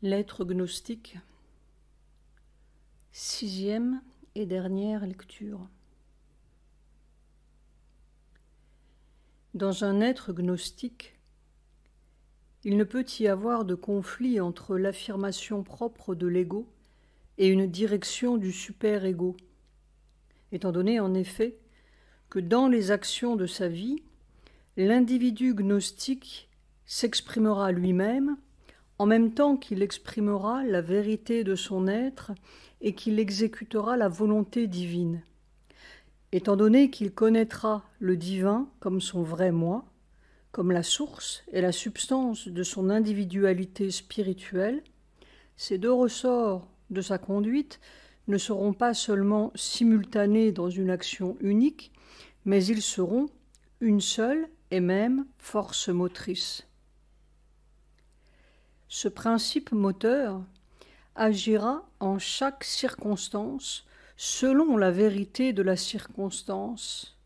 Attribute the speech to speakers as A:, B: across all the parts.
A: L'être gnostique, sixième et dernière lecture. Dans un être gnostique, il ne peut y avoir de conflit entre l'affirmation propre de l'ego et une direction du super-ego, étant donné en effet que dans les actions de sa vie, l'individu gnostique s'exprimera lui-même en même temps qu'il exprimera la vérité de son être et qu'il exécutera la volonté divine. Étant donné qu'il connaîtra le divin comme son vrai moi, comme la source et la substance de son individualité spirituelle, ces deux ressorts de sa conduite ne seront pas seulement simultanés dans une action unique, mais ils seront une seule et même force motrice. Ce principe moteur agira en chaque circonstance selon la vérité de la circonstance,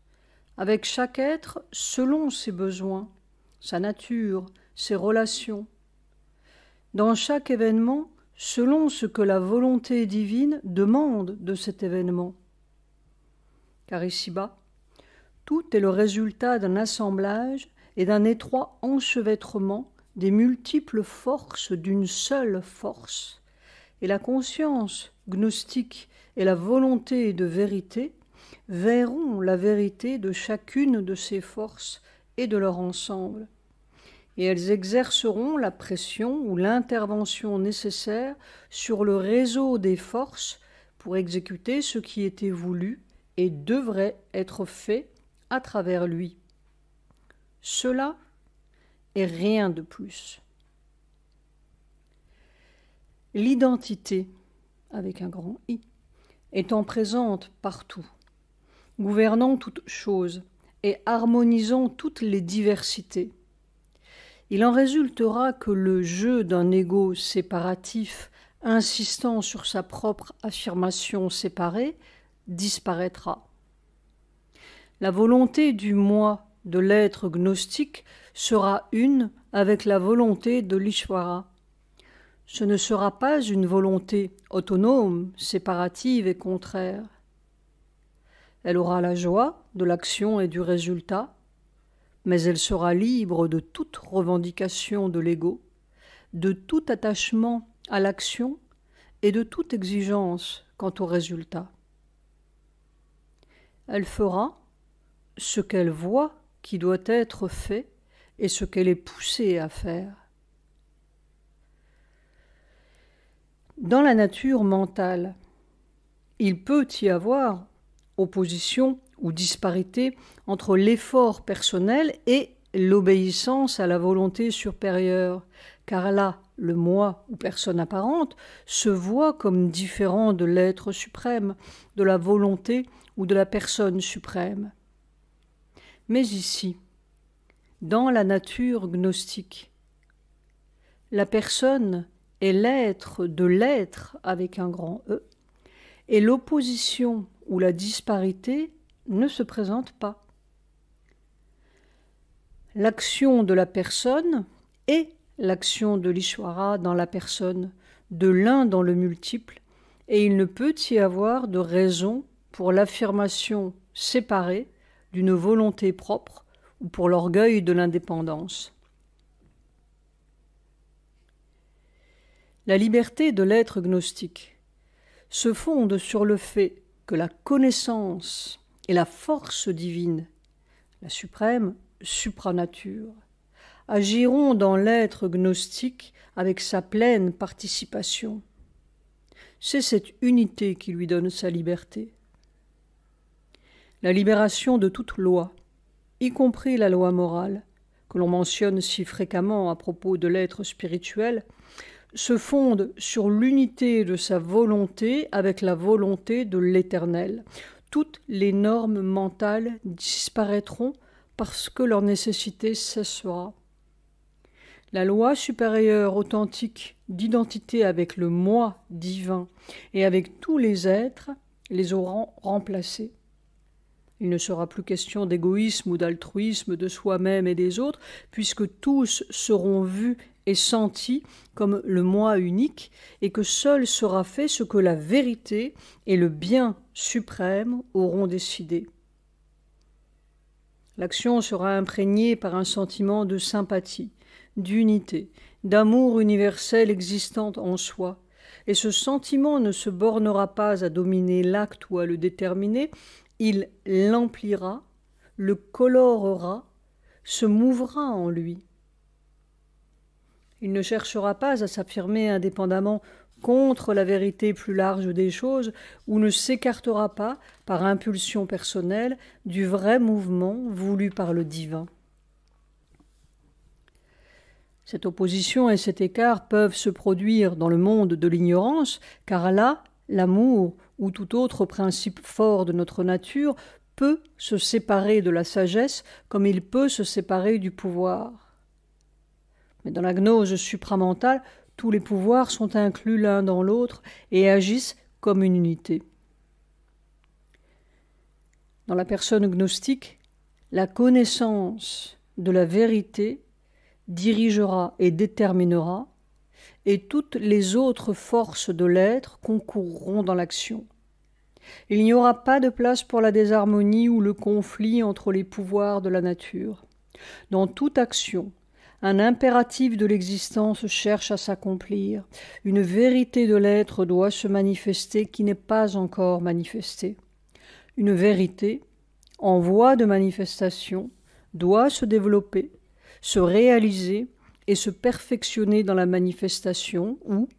A: avec chaque être selon ses besoins, sa nature, ses relations, dans chaque événement selon ce que la volonté divine demande de cet événement. Car ici-bas, tout est le résultat d'un assemblage et d'un étroit enchevêtrement des multiples forces d'une seule force, et la conscience gnostique et la volonté de vérité verront la vérité de chacune de ces forces et de leur ensemble, et elles exerceront la pression ou l'intervention nécessaire sur le réseau des forces pour exécuter ce qui était voulu et devrait être fait à travers lui. Cela et rien de plus. L'identité, avec un grand I, étant présente partout, gouvernant toutes choses et harmonisant toutes les diversités, il en résultera que le jeu d'un ego séparatif insistant sur sa propre affirmation séparée disparaîtra. La volonté du moi de l'être gnostique sera une avec la volonté de l'Ishvara. Ce ne sera pas une volonté autonome, séparative et contraire. Elle aura la joie de l'action et du résultat, mais elle sera libre de toute revendication de l'ego, de tout attachement à l'action et de toute exigence quant au résultat. Elle fera ce qu'elle voit qui doit être fait et ce qu'elle est poussée à faire. Dans la nature mentale, il peut y avoir opposition ou disparité entre l'effort personnel et l'obéissance à la volonté supérieure, car là, le moi ou personne apparente se voit comme différent de l'être suprême, de la volonté ou de la personne suprême. Mais ici, dans la nature gnostique, la personne est l'être de l'être avec un grand E, et l'opposition ou la disparité ne se présente pas. L'action de la personne est l'action de l'Ishvara dans la personne, de l'un dans le multiple, et il ne peut y avoir de raison pour l'affirmation séparée d'une volonté propre ou pour l'orgueil de l'indépendance. La liberté de l'être gnostique se fonde sur le fait que la connaissance et la force divine, la suprême supranature, agiront dans l'être gnostique avec sa pleine participation. C'est cette unité qui lui donne sa liberté. La libération de toute loi, y compris la loi morale, que l'on mentionne si fréquemment à propos de l'être spirituel, se fonde sur l'unité de sa volonté avec la volonté de l'Éternel. Toutes les normes mentales disparaîtront parce que leur nécessité cessera. La loi supérieure authentique d'identité avec le moi divin et avec tous les êtres les auront remplacés. Il ne sera plus question d'égoïsme ou d'altruisme de soi-même et des autres, puisque tous seront vus est senti comme le moi unique et que seul sera fait ce que la vérité et le bien suprême auront décidé. L'action sera imprégnée par un sentiment de sympathie, d'unité, d'amour universel existant en soi, et ce sentiment ne se bornera pas à dominer l'acte ou à le déterminer, il l'emplira, le colorera, se mouvra en lui. Il ne cherchera pas à s'affirmer indépendamment contre la vérité plus large des choses ou ne s'écartera pas, par impulsion personnelle, du vrai mouvement voulu par le divin. Cette opposition et cet écart peuvent se produire dans le monde de l'ignorance, car là, l'amour ou tout autre principe fort de notre nature peut se séparer de la sagesse comme il peut se séparer du pouvoir. Mais dans la gnose supramentale, tous les pouvoirs sont inclus l'un dans l'autre et agissent comme une unité. Dans la personne gnostique, la connaissance de la vérité dirigera et déterminera, et toutes les autres forces de l'être concourront dans l'action. Il n'y aura pas de place pour la désharmonie ou le conflit entre les pouvoirs de la nature. Dans toute action, un impératif de l'existence cherche à s'accomplir. Une vérité de l'être doit se manifester qui n'est pas encore manifestée. Une vérité, en voie de manifestation, doit se développer, se réaliser et se perfectionner dans la manifestation ou,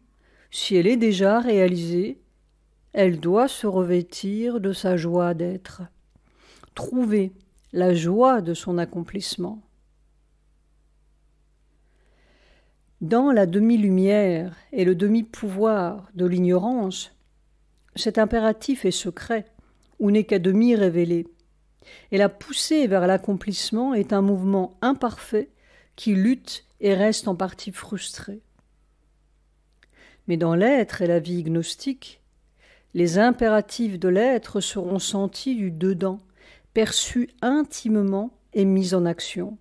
A: si elle est déjà réalisée, elle doit se revêtir de sa joie d'être. Trouver la joie de son accomplissement. Dans la demi-lumière et le demi-pouvoir de l'ignorance, cet impératif est secret ou n'est qu'à demi révélé, et la poussée vers l'accomplissement est un mouvement imparfait qui lutte et reste en partie frustré. Mais dans l'être et la vie gnostique, les impératifs de l'être seront sentis du dedans, perçus intimement et mis en action.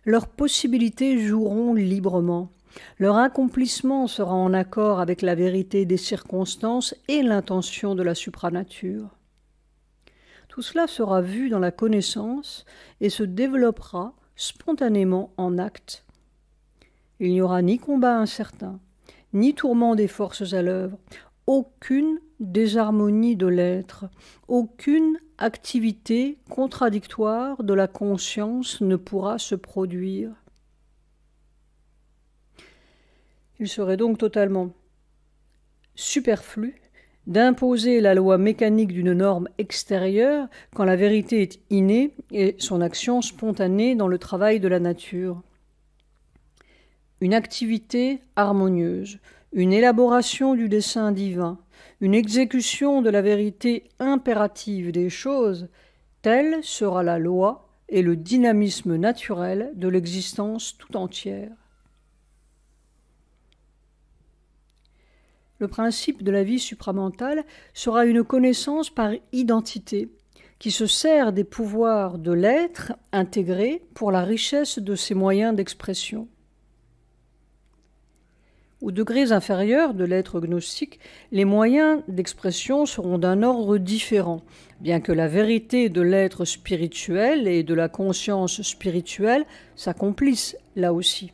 A: Leurs possibilités joueront librement. Leur accomplissement sera en accord avec la vérité des circonstances et l'intention de la supranature. Tout cela sera vu dans la connaissance et se développera spontanément en acte. Il n'y aura ni combat incertain, ni tourment des forces à l'œuvre, aucune désharmonie de l'être, aucune activité contradictoire de la conscience ne pourra se produire. Il serait donc totalement superflu d'imposer la loi mécanique d'une norme extérieure quand la vérité est innée et son action spontanée dans le travail de la nature. Une activité harmonieuse, une élaboration du dessein divin, une exécution de la vérité impérative des choses, telle sera la loi et le dynamisme naturel de l'existence tout entière. Le principe de la vie supramentale sera une connaissance par identité, qui se sert des pouvoirs de l'être intégré pour la richesse de ses moyens d'expression. Aux degrés inférieurs de l'être gnostique, les moyens d'expression seront d'un ordre différent, bien que la vérité de l'être spirituel et de la conscience spirituelle s'accomplissent là aussi.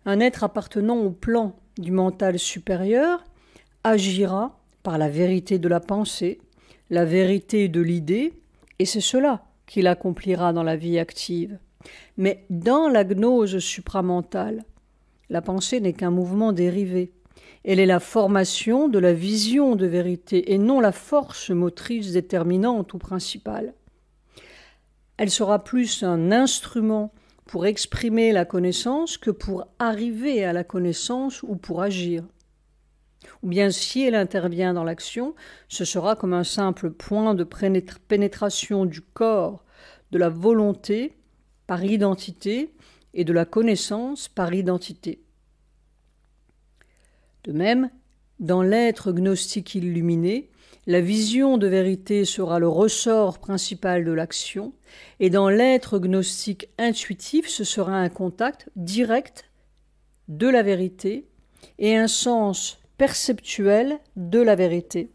A: Un être appartenant au plan du mental supérieur agira par la vérité de la pensée, la vérité de l'idée, et c'est cela qu'il accomplira dans la vie active. Mais dans la gnose supramentale, la pensée n'est qu'un mouvement dérivé. Elle est la formation de la vision de vérité et non la force motrice déterminante ou principale. Elle sera plus un instrument pour exprimer la connaissance que pour arriver à la connaissance ou pour agir. Ou bien si elle intervient dans l'action, ce sera comme un simple point de pénétration du corps, de la volonté par identité et de la connaissance par identité. De même, dans l'être gnostique illuminé, la vision de vérité sera le ressort principal de l'action, et dans l'être gnostique intuitif, ce sera un contact direct de la vérité et un sens perceptuel de la vérité.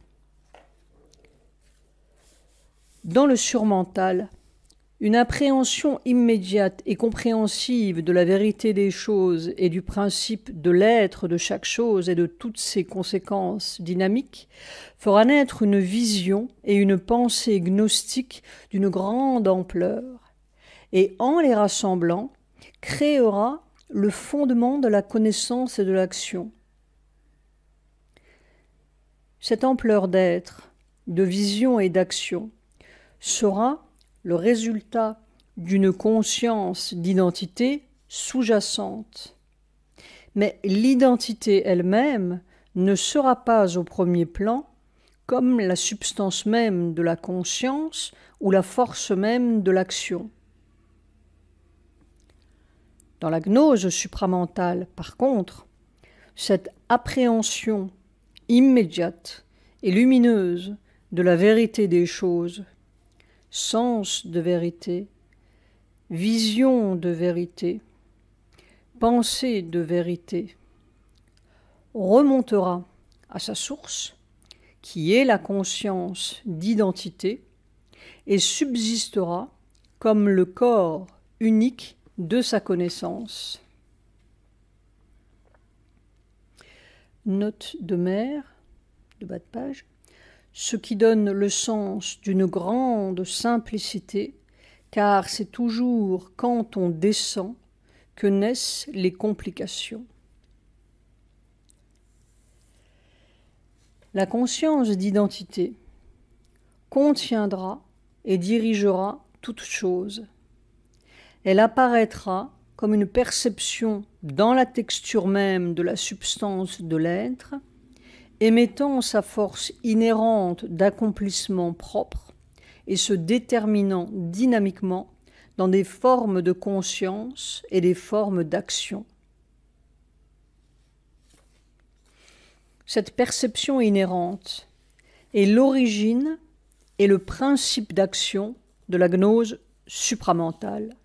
A: Dans le surmental, une appréhension immédiate et compréhensive de la vérité des choses et du principe de l'être de chaque chose et de toutes ses conséquences dynamiques fera naître une vision et une pensée gnostique d'une grande ampleur, et en les rassemblant, créera le fondement de la connaissance et de l'action. Cette ampleur d'être, de vision et d'action sera le résultat d'une conscience d'identité sous-jacente. Mais l'identité elle-même ne sera pas au premier plan comme la substance même de la conscience ou la force même de l'action. Dans la gnose supramentale, par contre, cette appréhension immédiate et lumineuse de la vérité des choses, sens de vérité, vision de vérité, pensée de vérité, remontera à sa source, qui est la conscience d'identité, et subsistera comme le corps unique de sa connaissance. Note de mer, de bas de page. Ce qui donne le sens d'une grande simplicité, car c'est toujours quand on descend que naissent les complications. La conscience d'identité contiendra et dirigera toute chose. Elle apparaîtra comme une perception dans la texture même de la substance de l'être, émettant sa force inhérente d'accomplissement propre et se déterminant dynamiquement dans des formes de conscience et des formes d'action. Cette perception inhérente est l'origine et le principe d'action de la gnose supramentale.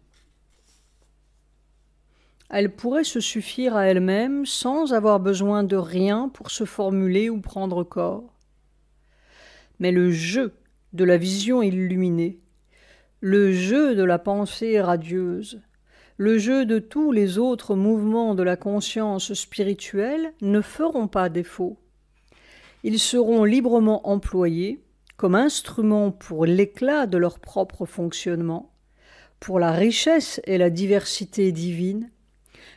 A: Elle pourrait se suffire à elle-même sans avoir besoin de rien pour se formuler ou prendre corps. Mais le jeu de la vision illuminée, le jeu de la pensée radieuse, le jeu de tous les autres mouvements de la conscience spirituelle ne feront pas défaut. Ils seront librement employés comme instruments pour l'éclat de leur propre fonctionnement, pour la richesse et la diversité divine,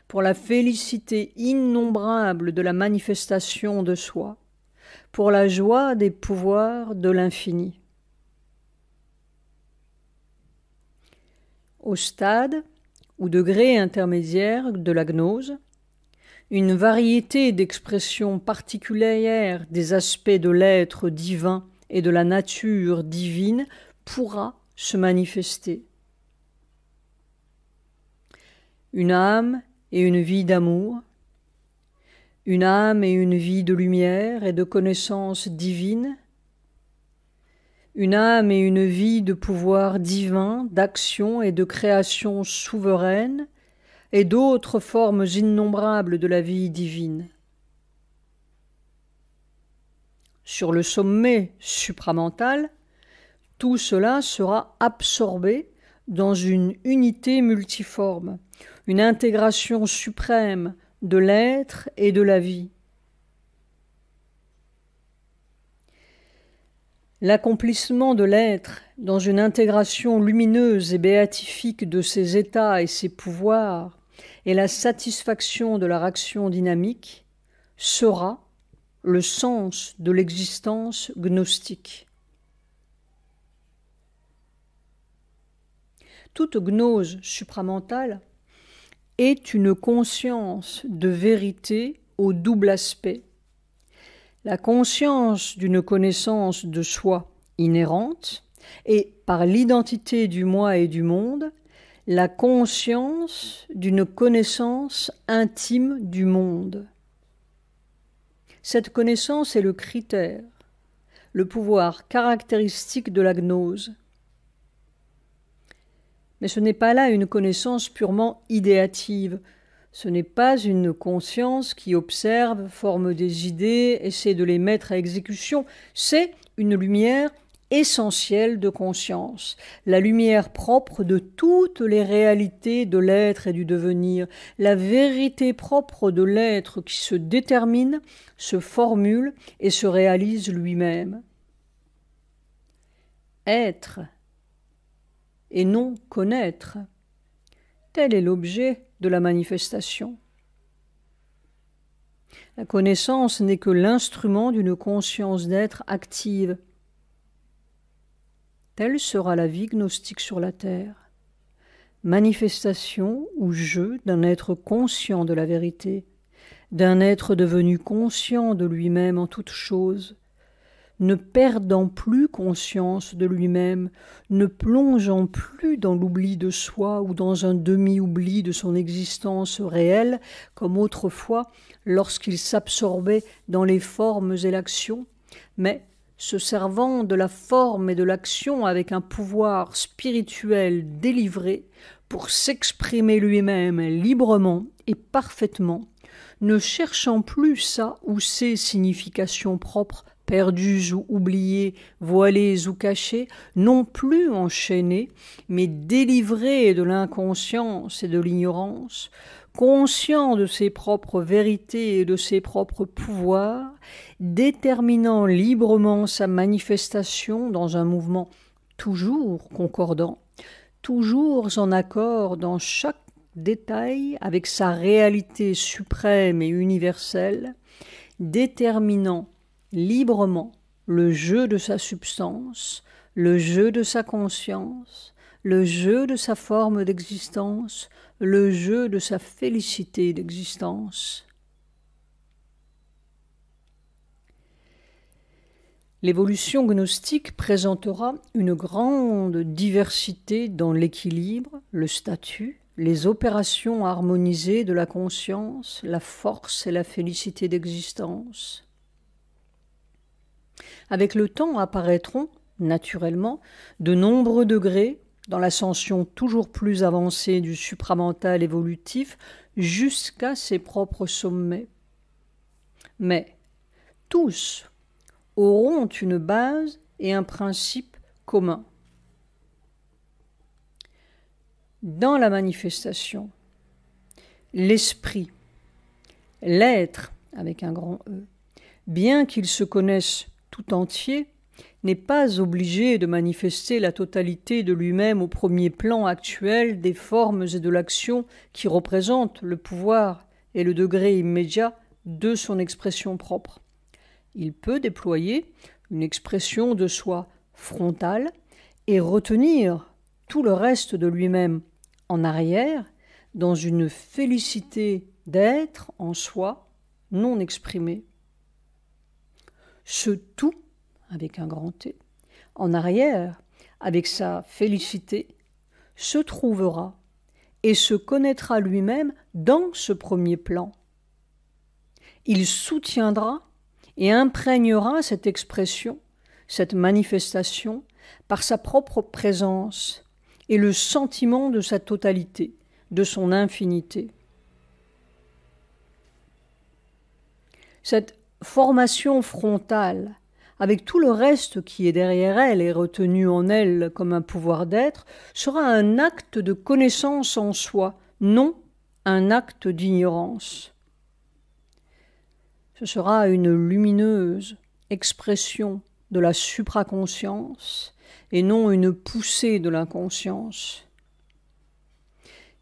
A: pour la félicité innombrable de la manifestation de soi, pour la joie des pouvoirs de l'infini. Au stade ou degré intermédiaire de la gnose, une variété d'expressions particulières des aspects de l'être divin et de la nature divine pourra se manifester. Une âme et une vie d'amour, une âme et une vie de lumière et de connaissance divine, une âme et une vie de pouvoir divin, d'action et de création souveraine, et d'autres formes innombrables de la vie divine. Sur le sommet supramental, tout cela sera absorbé dans une unité multiforme, une intégration suprême de l'être et de la vie. L'accomplissement de l'être dans une intégration lumineuse et béatifique de ses états et ses pouvoirs et la satisfaction de leur action dynamique sera le sens de l'existence gnostique. Toute gnose supramentale est une conscience de vérité au double aspect. La conscience d'une connaissance de soi inhérente et, par l'identité du moi et du monde, la conscience d'une connaissance intime du monde. Cette connaissance est le critère, le pouvoir caractéristique de la gnose. Mais ce n'est pas là une connaissance purement idéative. Ce n'est pas une conscience qui observe, forme des idées, essaie de les mettre à exécution. C'est une lumière essentielle de conscience, la lumière propre de toutes les réalités de l'être et du devenir, la vérité propre de l'être qui se détermine, se formule et se réalise lui-même. Être et non connaître, tel est l'objet de la manifestation. La connaissance n'est que l'instrument d'une conscience d'être active. Telle sera la vie gnostique sur la terre. Manifestation ou jeu d'un être conscient de la vérité, d'un être devenu conscient de lui-même en toute chose, ne perdant plus conscience de lui-même, ne plongeant plus dans l'oubli de soi ou dans un demi-oubli de son existence réelle, comme autrefois lorsqu'il s'absorbait dans les formes et l'action, mais se servant de la forme et de l'action avec un pouvoir spirituel délivré pour s'exprimer lui-même librement et parfaitement, ne cherchant plus sa ou ses significations propres, perdues ou oubliées, voilées ou cachées, non plus enchaînées, mais délivrées de l'inconscience et de l'ignorance, conscient de ses propres vérités et de ses propres pouvoirs, déterminant librement sa manifestation dans un mouvement toujours concordant, toujours en accord dans chaque détail avec sa réalité suprême et universelle, déterminant librement le jeu de sa substance, le jeu de sa conscience, le jeu de sa forme d'existence, le jeu de sa félicité d'existence. L'évolution gnostique présentera une grande diversité dans l'équilibre, le statut, les opérations harmonisées de la conscience, la force et la félicité d'existence. Avec le temps apparaîtront, naturellement, de nombreux degrés dans l'ascension toujours plus avancée du supramental évolutif jusqu'à ses propres sommets. Mais tous auront une base et un principe commun. Dans la manifestation, l'esprit, l'être avec un grand E, bien qu'il se connaisse tout entier, n'est pas obligé de manifester la totalité de lui-même au premier plan actuel des formes et de l'action qui représentent le pouvoir et le degré immédiat de son expression propre. Il peut déployer une expression de soi frontale et retenir tout le reste de lui-même en arrière dans une félicité d'être en soi non exprimée. Ce tout, avec un grand T, en arrière, avec sa félicité, se trouvera et se connaîtra lui-même dans ce premier plan. Il soutiendra et imprégnera cette expression, cette manifestation, par sa propre présence et le sentiment de sa totalité, de son infinité. Cette formation frontale, avec tout le reste qui est derrière elle et retenu en elle comme un pouvoir d'être, sera un acte de connaissance en soi, non un acte d'ignorance. Ce sera une lumineuse expression de la supraconscience et non une poussée de l'inconscience.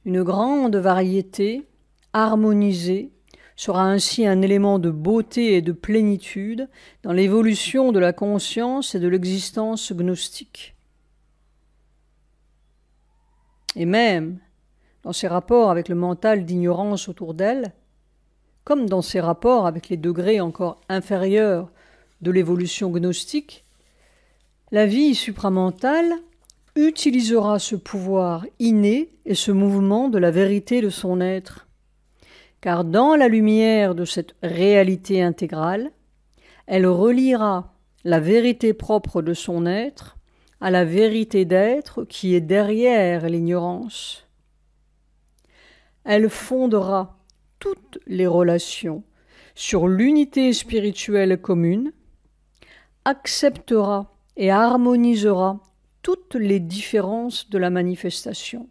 A: Une grande variété, harmonisée, sera ainsi un élément de beauté et de plénitude dans l'évolution de la conscience et de l'existence gnostique. Et même dans ses rapports avec le mental d'ignorance autour d'elle, comme dans ses rapports avec les degrés encore inférieurs de l'évolution gnostique, la vie supramentale utilisera ce pouvoir inné et ce mouvement de la vérité de son être. Car dans la lumière de cette réalité intégrale, elle reliera la vérité propre de son être à la vérité d'être qui est derrière l'ignorance. Elle fondera toutes les relations sur l'unité spirituelle commune, acceptera et harmonisera toutes les différences de la manifestation.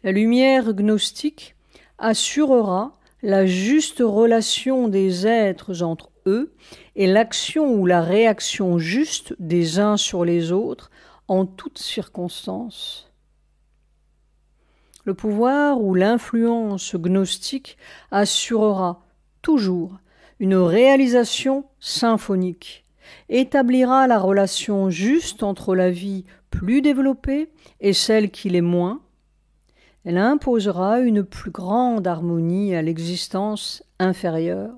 A: La lumière gnostique assurera la juste relation des êtres entre eux et l'action ou la réaction juste des uns sur les autres en toutes circonstances. Le pouvoir ou l'influence gnostique assurera toujours une réalisation symphonique, établira la relation juste entre la vie plus développée et celle qui l'est moins. Elle imposera une plus grande harmonie à l'existence inférieure.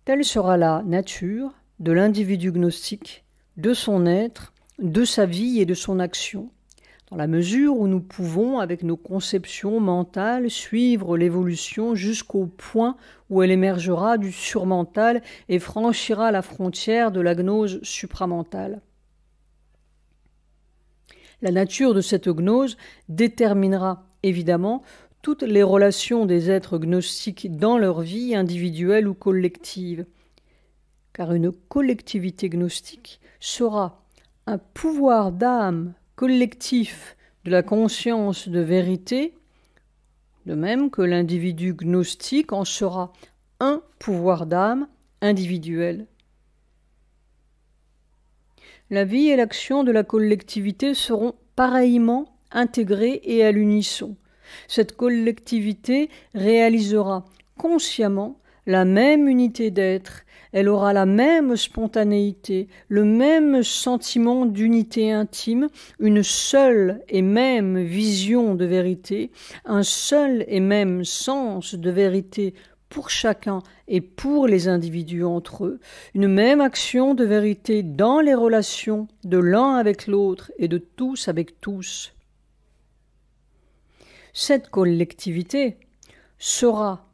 A: Telle sera la nature de l'individu gnostique, de son être, de sa vie et de son action, dans la mesure où nous pouvons, avec nos conceptions mentales, suivre l'évolution jusqu'au point où elle émergera du surmental et franchira la frontière de la gnose supramentale. La nature de cette gnose déterminera évidemment toutes les relations des êtres gnostiques dans leur vie individuelle ou collective, car une collectivité gnostique sera un pouvoir d'âme collectif de la conscience de vérité, de même que l'individu gnostique en sera un pouvoir d'âme individuel. La vie et l'action de la collectivité seront pareillement intégrées et à l'unisson. Cette collectivité réalisera consciemment la même unité d'être, elle aura la même spontanéité, le même sentiment d'unité intime, une seule et même vision de vérité, un seul et même sens de vérité pour chacun et pour les individus entre eux, une même action de vérité dans les relations de l'un avec l'autre et de tous avec tous. Cette collectivité sera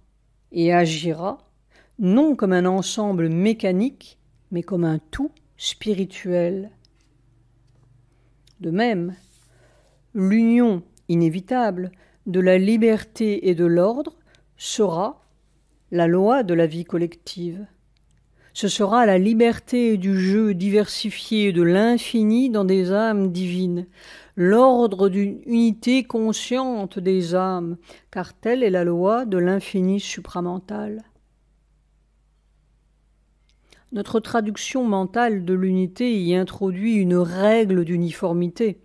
A: et agira non comme un ensemble mécanique, mais comme un tout spirituel. De même, l'union inévitable de la liberté et de l'ordre sera la loi de la vie collective. Ce sera la liberté du jeu diversifié de l'infini dans des âmes divines, l'ordre d'une unité consciente des âmes, car telle est la loi de l'infini supramental. Notre traduction mentale de l'unité y introduit une règle d'uniformité.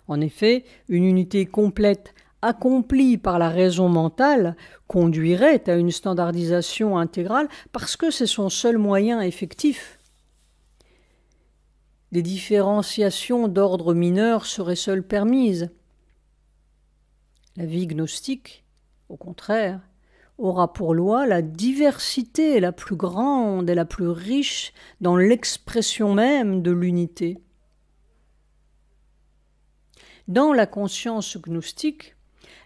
A: En effet, une unité complète accomplie par la raison mentale conduirait à une standardisation intégrale parce que c'est son seul moyen effectif. Des différenciations d'ordre mineur seraient seules permises. La vie gnostique, au contraire, aura pour loi la diversité la plus grande et la plus riche dans l'expression même de l'unité. Dans la conscience gnostique,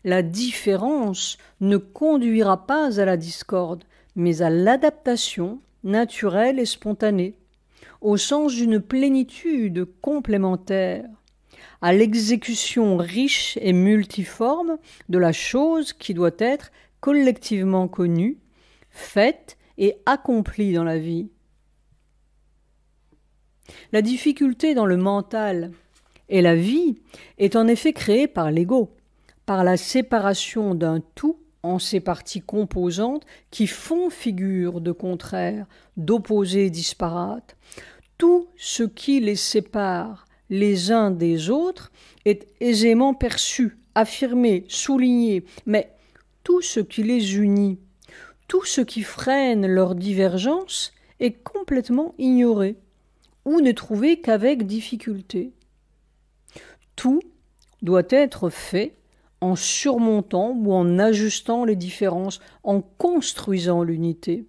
A: la différence ne conduira pas à la discorde, mais à l'adaptation naturelle et spontanée, au sens d'une plénitude complémentaire, à l'exécution riche et multiforme de la chose qui doit être collectivement connue, faite et accomplie dans la vie. La difficulté dans le mental et la vie est en effet créée par l'ego, par la séparation d'un tout en ses parties composantes qui font figure de contraires, d'opposés disparates. Tout ce qui les sépare les uns des autres est aisément perçu, affirmé, souligné, mais tout ce qui les unit, tout ce qui freine leur divergence est complètement ignoré ou n'est trouvé qu'avec difficulté. Tout doit être fait en surmontant ou en ajustant les différences, en construisant l'unité.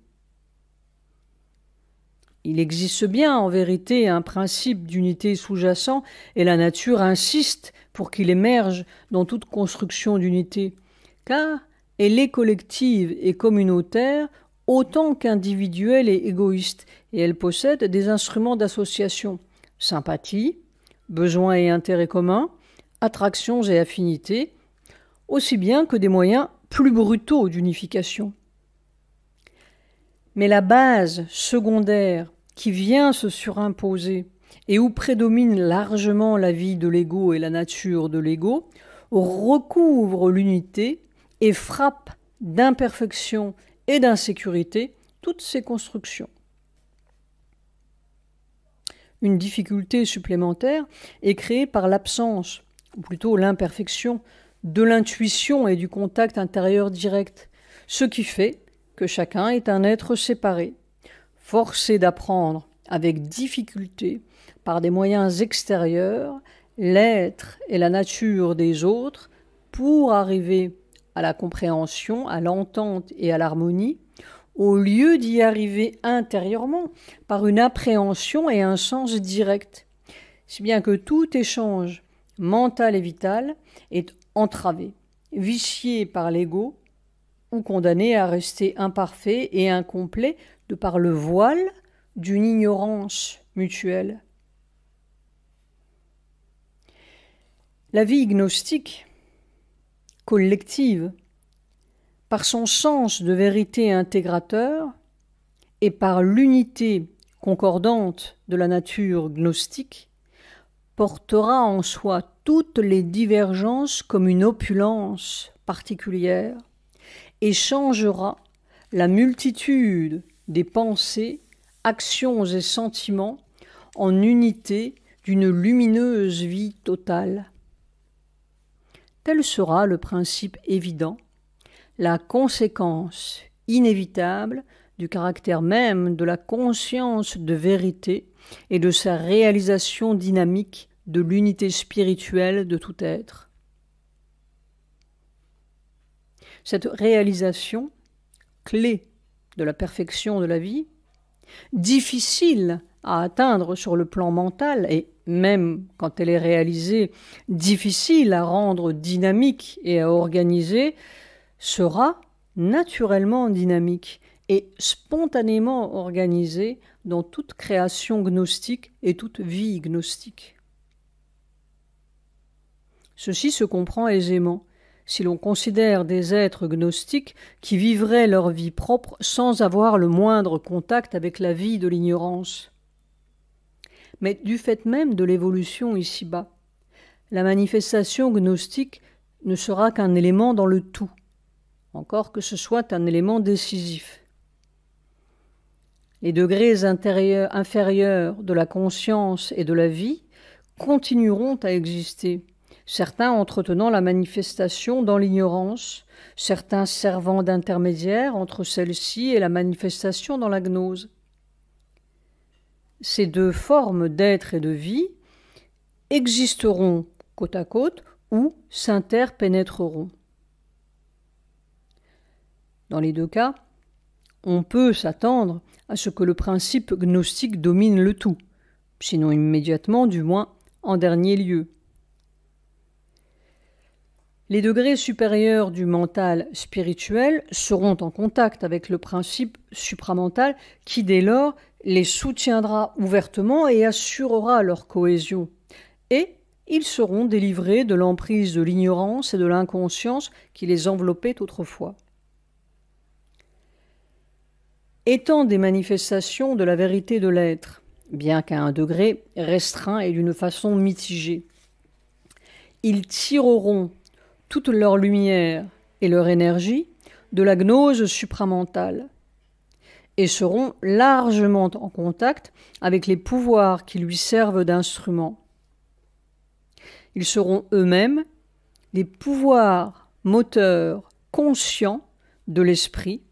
A: Il existe bien en vérité un principe d'unité sous-jacent et la nature insiste pour qu'il émerge dans toute construction d'unité, car elle est collective et communautaire autant qu'individuelle et égoïste, et elle possède des instruments d'association, sympathie, besoins et intérêts communs, attractions et affinités, aussi bien que des moyens plus brutaux d'unification. Mais la base secondaire qui vient se surimposer et où prédomine largement la vie de l'ego et la nature de l'ego, recouvre l'unité et frappe d'imperfection et d'insécurité toutes ces constructions. Une difficulté supplémentaire est créée par l'absence, ou plutôt l'imperfection, de l'intuition et du contact intérieur direct, ce qui fait que chacun est un être séparé, forcé d'apprendre avec difficulté, par des moyens extérieurs, l'être et la nature des autres pour arriver à la compréhension, à l'entente et à l'harmonie, au lieu d'y arriver intérieurement par une appréhension et un sens direct, si bien que tout échange mental et vital est entravé, vicié par l'ego ou condamné à rester imparfait et incomplet de par le voile d'une ignorance mutuelle. La vie gnostique, collective, par son sens de vérité intégrateur et par l'unité concordante de la nature gnostique, portera en soi toutes les divergences comme une opulence particulière et changera la multitude des pensées, actions et sentiments en unité d'une lumineuse vie totale. Tel sera le principe évident, la conséquence inévitable du caractère même de la conscience de vérité et de sa réalisation dynamique de l'unité spirituelle de tout être. Cette réalisation, clé de la perfection de la vie, difficile à atteindre sur le plan mental et même quand elle est réalisée, difficile à rendre dynamique et à organiser, sera naturellement dynamique et spontanément organisée dans toute création gnostique et toute vie gnostique. Ceci se comprend aisément si l'on considère des êtres gnostiques qui vivraient leur vie propre sans avoir le moindre contact avec la vie de l'ignorance. Mais du fait même de l'évolution ici-bas, la manifestation gnostique ne sera qu'un élément dans le tout, encore que ce soit un élément décisif. Les degrés inférieurs de la conscience et de la vie continueront à exister, certains entretenant la manifestation dans l'ignorance, certains servant d'intermédiaires entre celle-ci et la manifestation dans la gnose. Ces deux formes d'être et de vie existeront côte à côte ou s'interpénétreront. Dans les deux cas, on peut s'attendre à ce que le principe gnostique domine le tout, sinon immédiatement, du moins en dernier lieu. Les degrés supérieurs du mental spirituel seront en contact avec le principe supramental qui, dès lors, les soutiendra ouvertement et assurera leur cohésion. Et ils seront délivrés de l'emprise de l'ignorance et de l'inconscience qui les enveloppaient autrefois. Étant des manifestations de la vérité de l'être, bien qu'à un degré restreint et d'une façon mitigée, ils tireront toute leur lumière et leur énergie de la gnose supramentale et seront largement en contact avec les pouvoirs qui lui servent d'instruments. Ils seront eux-mêmes des pouvoirs moteurs conscients de l'esprit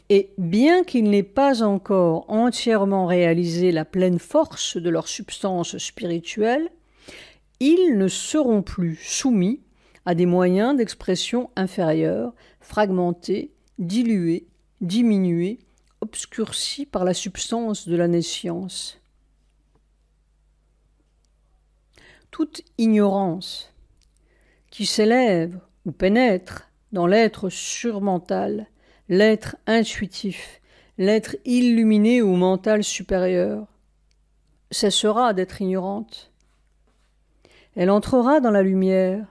A: et bien qu'ils n'aient pas encore entièrement réalisé la pleine force de leur substance spirituelle, ils ne seront plus soumis à des moyens d'expression inférieurs, fragmentés, dilués, diminués, obscurcis par la substance de la nescience. Toute ignorance qui s'élève ou pénètre dans l'être surmental, l'être intuitif, l'être illuminé ou mental supérieur, cessera d'être ignorante. Elle entrera dans la lumière,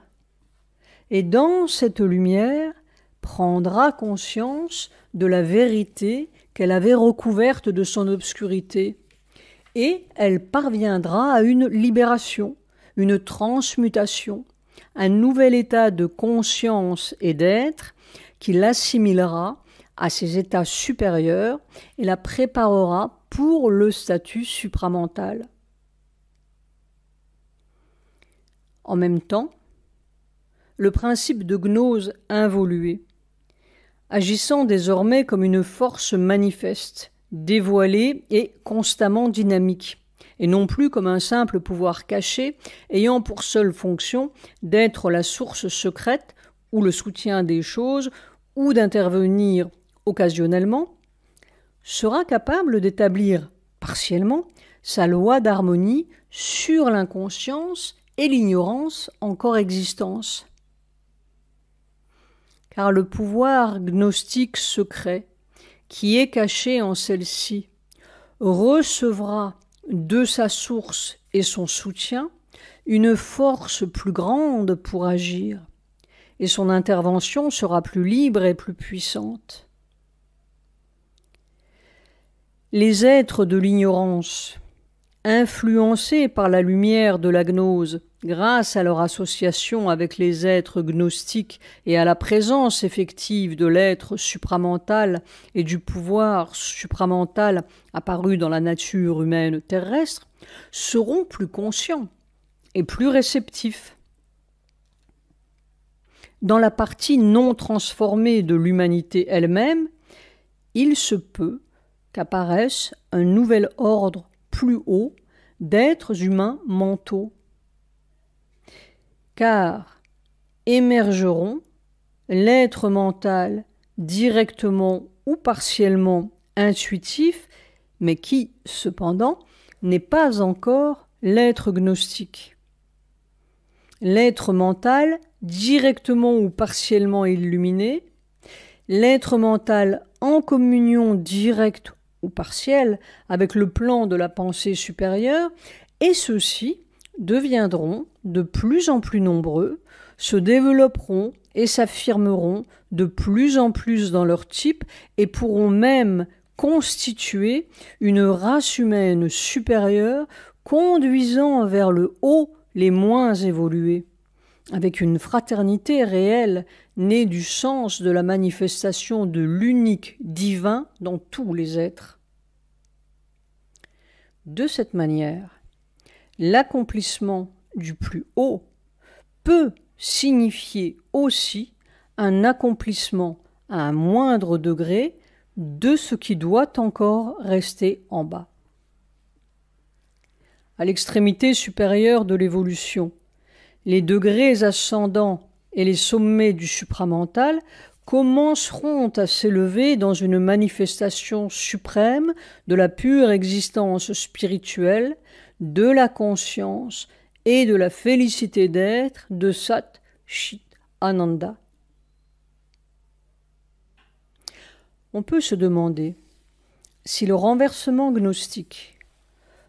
A: et dans cette lumière prendra conscience de la vérité qu'elle avait recouverte de son obscurité, et elle parviendra à une libération, une transmutation, un nouvel état de conscience et d'être qui l'assimilera à ses états supérieurs et la préparera pour le statut supramental. En même temps, le principe de gnose involué, agissant désormais comme une force manifeste, dévoilée et constamment dynamique, et non plus comme un simple pouvoir caché ayant pour seule fonction d'être la source secrète ou le soutien des choses ou d'intervenir occasionnellement, sera capable d'établir partiellement sa loi d'harmonie sur l'inconscience et l'ignorance encore existence. Car le pouvoir gnostique secret, qui est caché en celle-ci, recevra de sa source et son soutien une force plus grande pour agir, et son intervention sera plus libre et plus puissante. Les êtres de l'ignorance, influencés par la lumière de la gnose, grâce à leur association avec les êtres gnostiques et à la présence effective de l'être supramental et du pouvoir supramental apparu dans la nature humaine terrestre, seront plus conscients et plus réceptifs. Dans la partie non transformée de l'humanité elle-même, il se peut qu'apparaisse un nouvel ordre plus haut d'êtres humains mentaux, car émergeront l'être mental directement ou partiellement intuitif, mais qui, cependant, n'est pas encore l'être gnostique. L'être mental directement ou partiellement illuminé, l'être mental en communion directe ou partielle avec le plan de la pensée supérieure, et ceux-ci deviendront de plus en plus nombreux, se développeront et s'affirmeront de plus en plus dans leur type et pourront même constituer une race humaine supérieure conduisant vers le haut les moins évolués, avec une fraternité réelle née du sens de la manifestation de l'unique divin dans tous les êtres. De cette manière, l'accomplissement du plus haut peut signifier aussi un accomplissement à un moindre degré de ce qui doit encore rester en bas. À l'extrémité supérieure de l'évolution, les degrés ascendants et les sommets du supramental commenceront à s'élever dans une manifestation suprême de la pure existence spirituelle, de la conscience et de la félicité d'être de Sat Chit Ananda. On peut se demander si le renversement gnostique,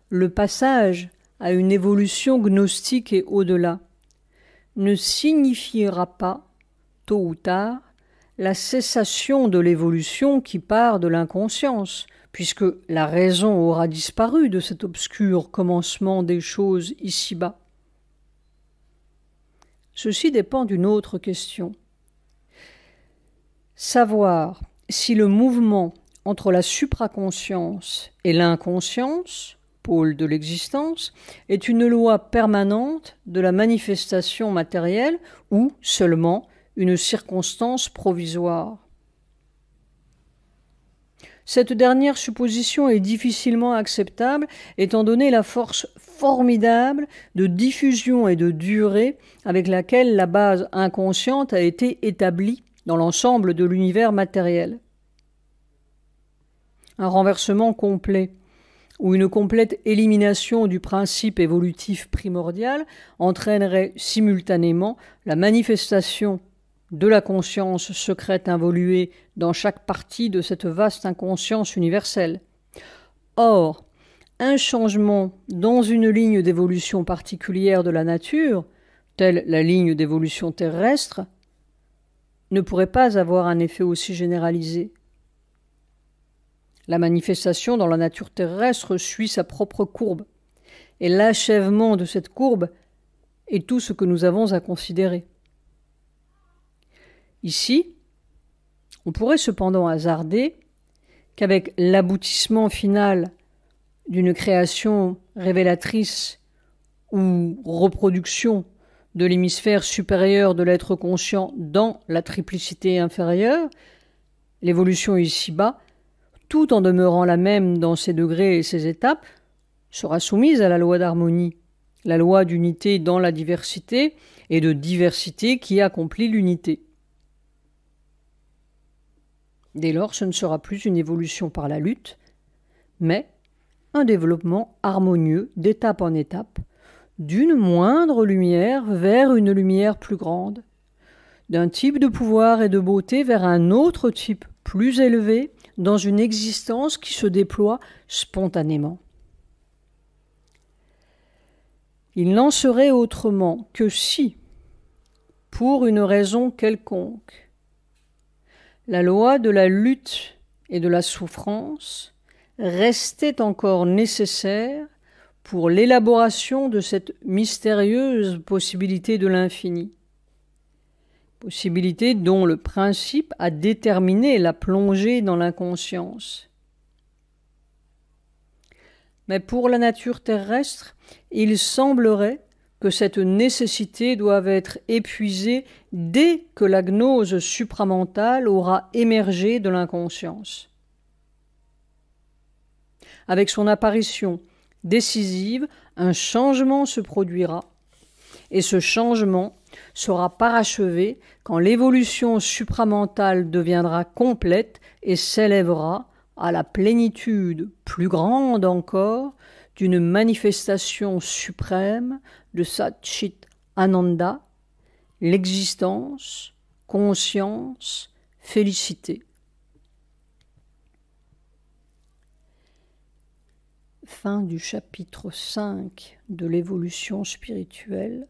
A: le passage à une évolution gnostique et au-delà, ne signifiera pas, tôt ou tard, la cessation de l'évolution qui part de l'inconscience, puisque la raison aura disparu de cet obscur commencement des choses ici-bas. Ceci dépend d'une autre question. Savoir si le mouvement entre la supraconscience et l'inconscience, pôle de l'existence, est une loi permanente de la manifestation matérielle ou seulement une circonstance provisoire. Cette dernière supposition est difficilement acceptable étant donné la force formidable de diffusion et de durée avec laquelle la base inconsciente a été établie dans l'ensemble de l'univers matériel. Un renversement complet ou une complète élimination du principe évolutif primordial entraînerait simultanément la manifestation de la conscience secrète involuée dans chaque partie de cette vaste inconscience universelle. Or, un changement dans une ligne d'évolution particulière de la nature, telle la ligne d'évolution terrestre, ne pourrait pas avoir un effet aussi généralisé. La manifestation dans la nature terrestre suit sa propre courbe, et l'achèvement de cette courbe est tout ce que nous avons à considérer. Ici, on pourrait cependant hasarder qu'avec l'aboutissement final d'une création révélatrice ou reproduction de l'hémisphère supérieur de l'être conscient dans la triplicité inférieure, l'évolution ici-bas, tout en demeurant la même dans ses degrés et ses étapes, sera soumise à la loi d'harmonie, la loi d'unité dans la diversité et de diversité qui accomplit l'unité. Dès lors, ce ne sera plus une évolution par la lutte, mais un développement harmonieux d'étape en étape, d'une moindre lumière vers une lumière plus grande, d'un type de pouvoir et de beauté vers un autre type plus élevé, dans une existence qui se déploie spontanément. Il n'en serait autrement que si, pour une raison quelconque, la loi de la lutte et de la souffrance restait encore nécessaire pour l'élaboration de cette mystérieuse possibilité de l'infini, possibilité dont le principe a déterminé la plongée dans l'inconscience. Mais pour la nature terrestre, il semblerait que cette nécessité doive être épuisée dès que la gnose supramentale aura émergé de l'inconscience. Avec son apparition décisive, un changement se produira, et ce changement sera parachevé quand l'évolution supramentale deviendra complète et s'élèvera à la plénitude plus grande encore d'une manifestation suprême de Sat-Chit Ananda, l'existence, conscience, félicité. Fin du chapitre 5 de l'évolution spirituelle.